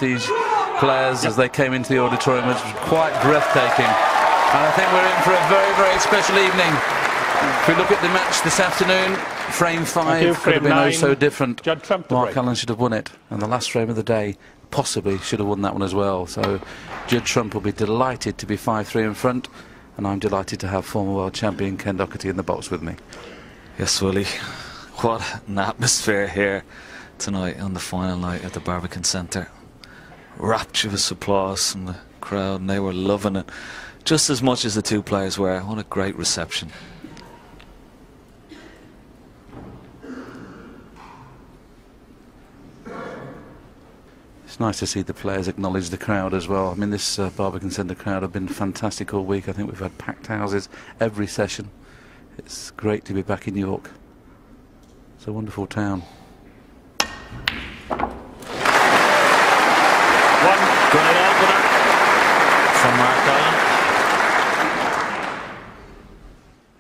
these players as they came into the auditorium was quite breathtaking. And I think we're in for a very, very special evening. If we look at the match this afternoon, frame 5 could have been oh so different. Mark Allen should have won it, and the last frame of the day possibly should have won that one as well. So Judd Trump will be delighted to be 5-3 in front, and I'm delighted to have former world champion Ken Doherty in the box with me. Yes, Willie, what an atmosphere here tonight on the final night at the Barbican Centre. Rapturous applause from the crowd, and they were loving it just as much as the two players were. What a great reception. It's nice to see the players acknowledge the crowd as well. I mean, this Barbican Centre crowd have been fantastic all week. I think we've had packed houses every session. It's great to be back in York. It's a wonderful town. One great opener from Mark Allen.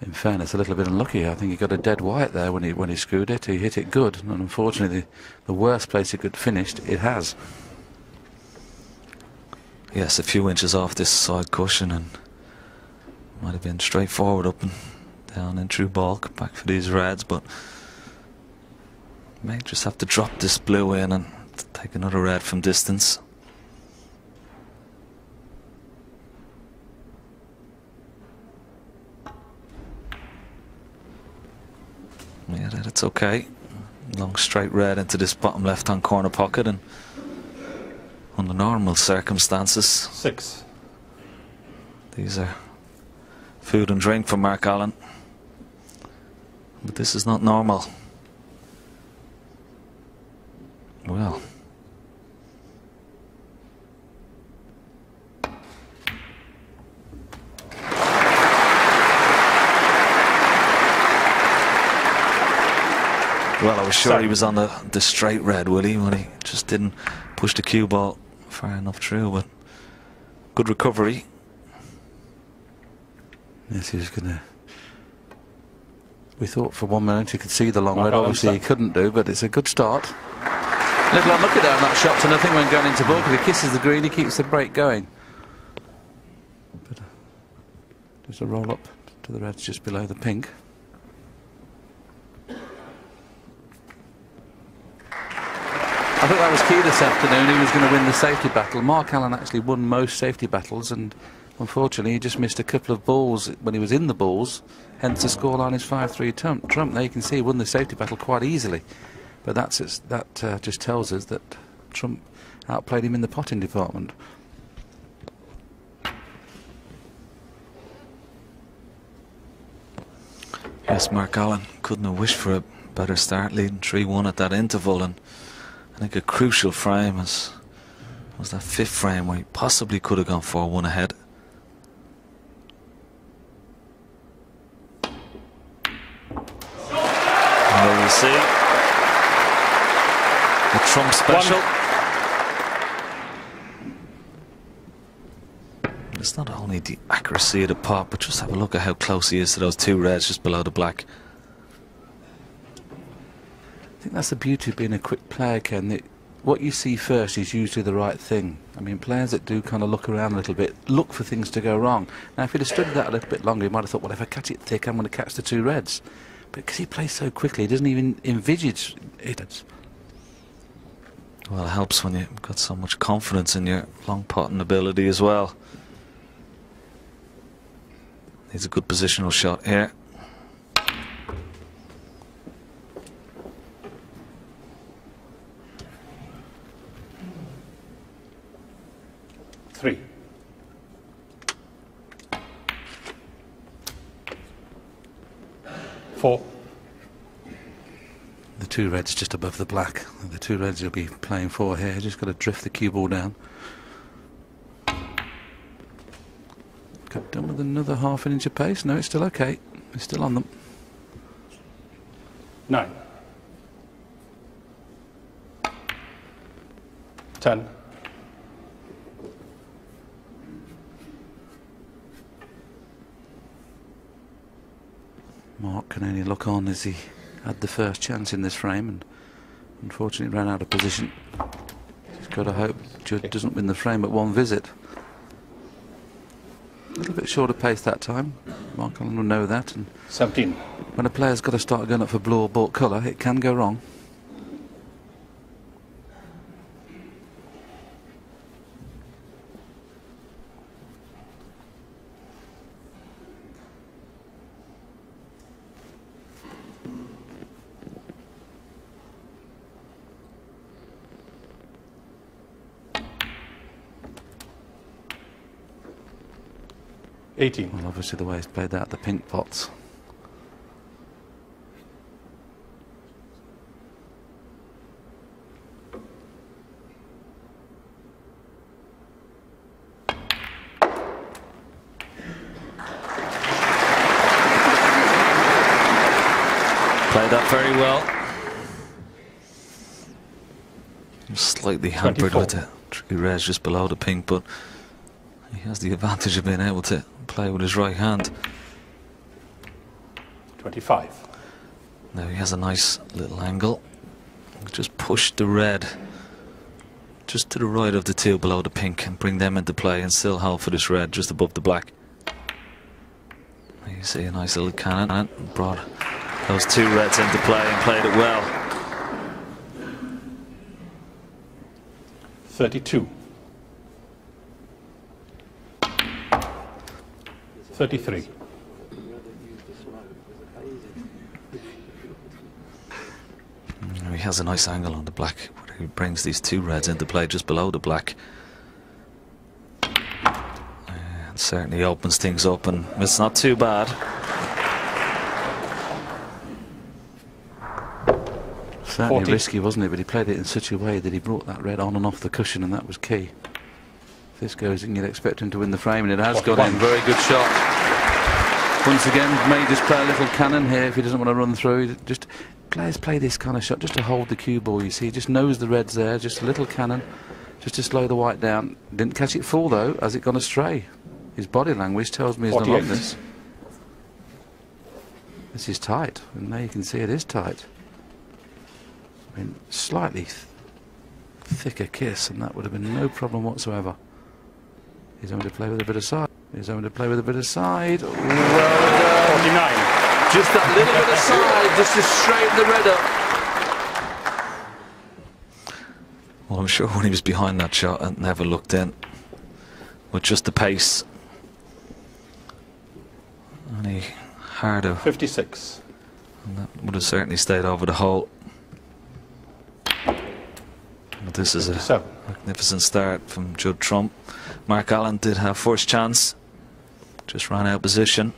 In fairness, a little bit unlucky. I think he got a dead white there when he screwed it. He hit it good, and unfortunately, the worst place he could finish, it has. Yes, a few inches off this side cushion, and might have been straightforward up and down in true bulk back for these reds, but may just have to drop this blue in and take another red from distance. Yeah, that's okay. Long straight red into this bottom left hand corner pocket, and under normal circumstances 6. These are food and drink for Mark Allen, but this is not normal. Well, I was sure he was on the straight red, Willie, when he just didn't push the cue ball far enough through, but good recovery. Yes, he was going to... We thought for one minute he could see the long red. Obviously he couldn't do, but it's a good start. Little unlucky there on that shot, and I think when going into ball, because he kisses the green, he keeps the break going. But there's a roll up to the reds just below the pink. I think that was key this afternoon. He was going to win the safety battle. Mark Allen actually won most safety battles, and unfortunately he just missed a couple of balls when he was in the balls, hence the scoreline is 5-3 Trump. There you can see he won the safety battle quite easily, but that just tells us that Trump outplayed him in the potting department. Yes, Mark Allen couldn't have wished for a better start, leading 3-1 at that interval, and I think a crucial frame was that 5th frame where he possibly could have gone 4-1 ahead. And there you see the Trump special. It's not only the accuracy of the pot, but just have a look at how close he is to those two reds just below the black. I think that's the beauty of being a quick player, Ken. That what you see first is usually the right thing. I mean, players that do kind of look around a little bit, look for things to go wrong. Now, if he'd have studied that a little bit longer, he might have thought, well, if I catch it thick, I'm going to catch the two reds. But because he plays so quickly, he doesn't even envisage it. Well, it helps when you've got so much confidence in your long potting ability as well. Needs a good positional shot here. Three. Four. The two reds just above the black. The two reds you'll be playing for here. Just got to drift the cue ball down. Got done with another half an inch of pace. No, it's still okay. It's still on them. 9. 10. Mark can only look on as he had the first chance in this frame and unfortunately ran out of position. Just Got to hope Judd doesn't win the frame at one visit. A little bit shorter pace that time. Mark Allen will know that. And 17. when a player's got to start going up for blue or bought colour, it can go wrong. Well, obviously the way he's played that, the pink pots. Played that very well. Slightly hampered 24. with the tree res just below the pink, but he has the advantage of being able to play with his right hand. 25. Now he has a nice little angle. Just push the red just to the right of the two below the pink and bring them into play and still hold for this red just above the black. You see a nice little cannon and brought those two reds into play and played it well. 32. 33. He has a nice angle on the black where he brings these two reds into play just below the black. And certainly opens things up, and it's not too bad. Certainly 40. risky, wasn't it? But he played it in such a way that he brought that red on and off the cushion, and that was key. If this goes in, you'd expect him to win the frame, and it has 41. gone in. Very good shot. Once again, may just play a little cannon here if he doesn't want to run through. Just players play this kind of shot just to hold the cue ball. You see, he just knows the red's there. Just a little cannon, just to slow the white down. Didn't catch it full though, as it gone astray. His body language tells me he's not on this. This is tight, and now you can see it is tight. I mean, slightly thicker kiss, and that would have been no problem whatsoever. He's going to play with a bit of side. He's going to play with a bit of side. Well done. 49. Just that little bit of side, just to straighten the red up. Well, I'm sure when he was behind that shot and never looked in, with just the pace, and he harder, 56. and that would have certainly stayed over the hole. But this is a 57. magnificent start from Judd Trump. Mark Allen did have first chance, just ran out of position.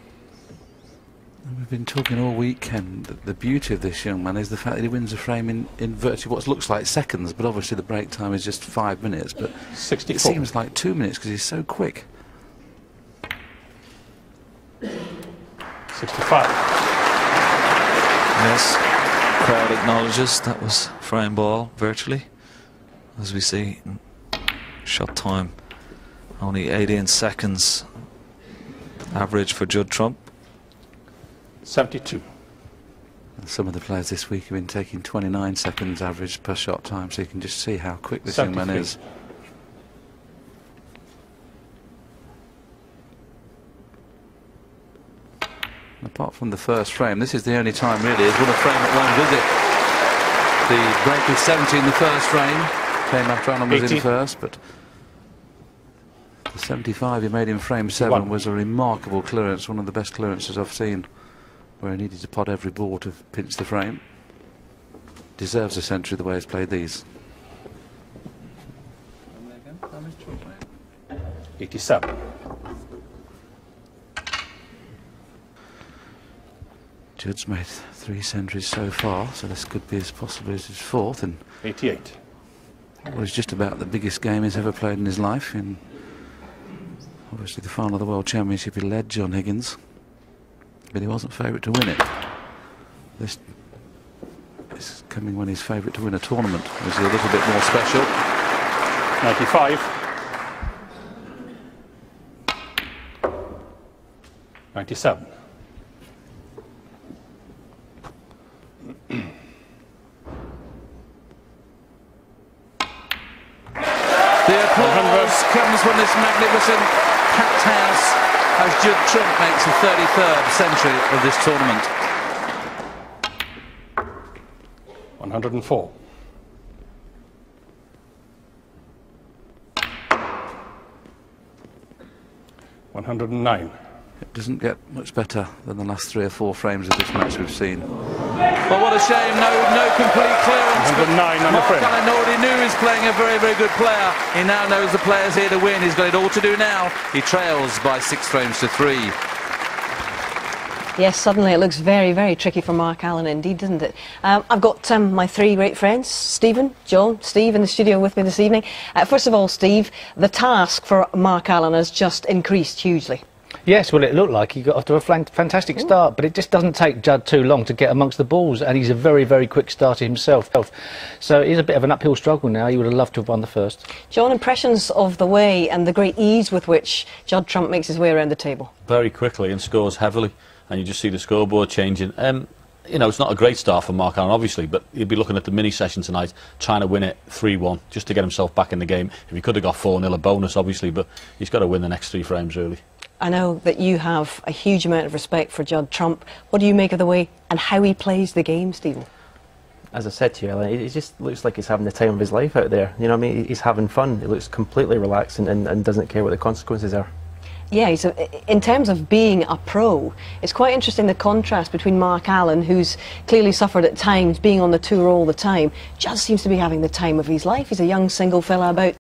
We've been talking all week, Ken, that the beauty of this young man is the fact that he wins a frame in virtually what looks like seconds, but obviously the break time is just 5 minutes, but 64. it seems like 2 minutes because he's so quick. 65. Yes, crowd acknowledges that was frame ball virtually, as we see. Shot time only 18 seconds average for Judd Trump. 72. And some of the players this week have been taking 29 seconds average per shot time, so you can just see how quick this young man is. Apart from the first frame, this is the only time really he's won a frame at one visit. The break with 70 in the first frame came after Allen was 80. in first, but the 75 he made in frame 7 was a remarkable clearance, one of the best clearances I've seen, where he needed to pot every ball to pinch the frame. Deserves a century the way he's played these. 87. Judd's made 3 centuries so far, so this could be as possibly as his 4th, and 88. what is just about the biggest game he's ever played in his life. In obviously the final of the World Championship, he led John Higgins, but he wasn't favourite to win it. This is coming when he's favourite to win a tournament, which is a little bit more special. 95. 97. applause comes from this magnificent packed house as Judd Trump makes the 33rd century of this tournament. 104. 109. It doesn't get much better than the last 3 or 4 frames of this match we've seen. But what a shame, no complete clearance. 109 on the frame. Mark Allen already knew he was playing a very, very good player. He now knows the player's here to win. He's got it all to do now. He trails by 6 frames to 3. Yes, suddenly it looks very, very tricky for Mark Allen indeed, doesn't it? I've got my 3 great friends, Stephen, John, Steve in the studio with me this evening. First of all, Steve, the task for Mark Allen has just increased hugely. Yes, well, it looked like he got off to a fantastic start, but it just doesn't take Judd too long to get amongst the balls, and he's a very, very quick starter himself. So it is a bit of an uphill struggle now. He would have loved to have won the first. John, impressions of the way and the great ease with which Judd Trump makes his way around the table? Very quickly and scores heavily, and you just see the scoreboard changing. You know, it's not a great start for Mark Allen, obviously, but he'll be looking at the mini session tonight, trying to win it 3-1, just to get himself back in the game. If he could have got 4-0, a bonus, obviously, but he's got to win the next 3 frames, really. I know that you have a huge amount of respect for Judd Trump. What do you make of the way and how he plays the game, Stephen? As I said to you, it just looks like he's having the time of his life out there. You know what I mean? He's having fun. He looks completely relaxed and doesn't care what the consequences are. Yeah, in terms of being a pro, it's quite interesting the contrast between Mark Allen, who's clearly suffered at times being on the tour all the time. Judd seems to be having the time of his life. He's a young single fella about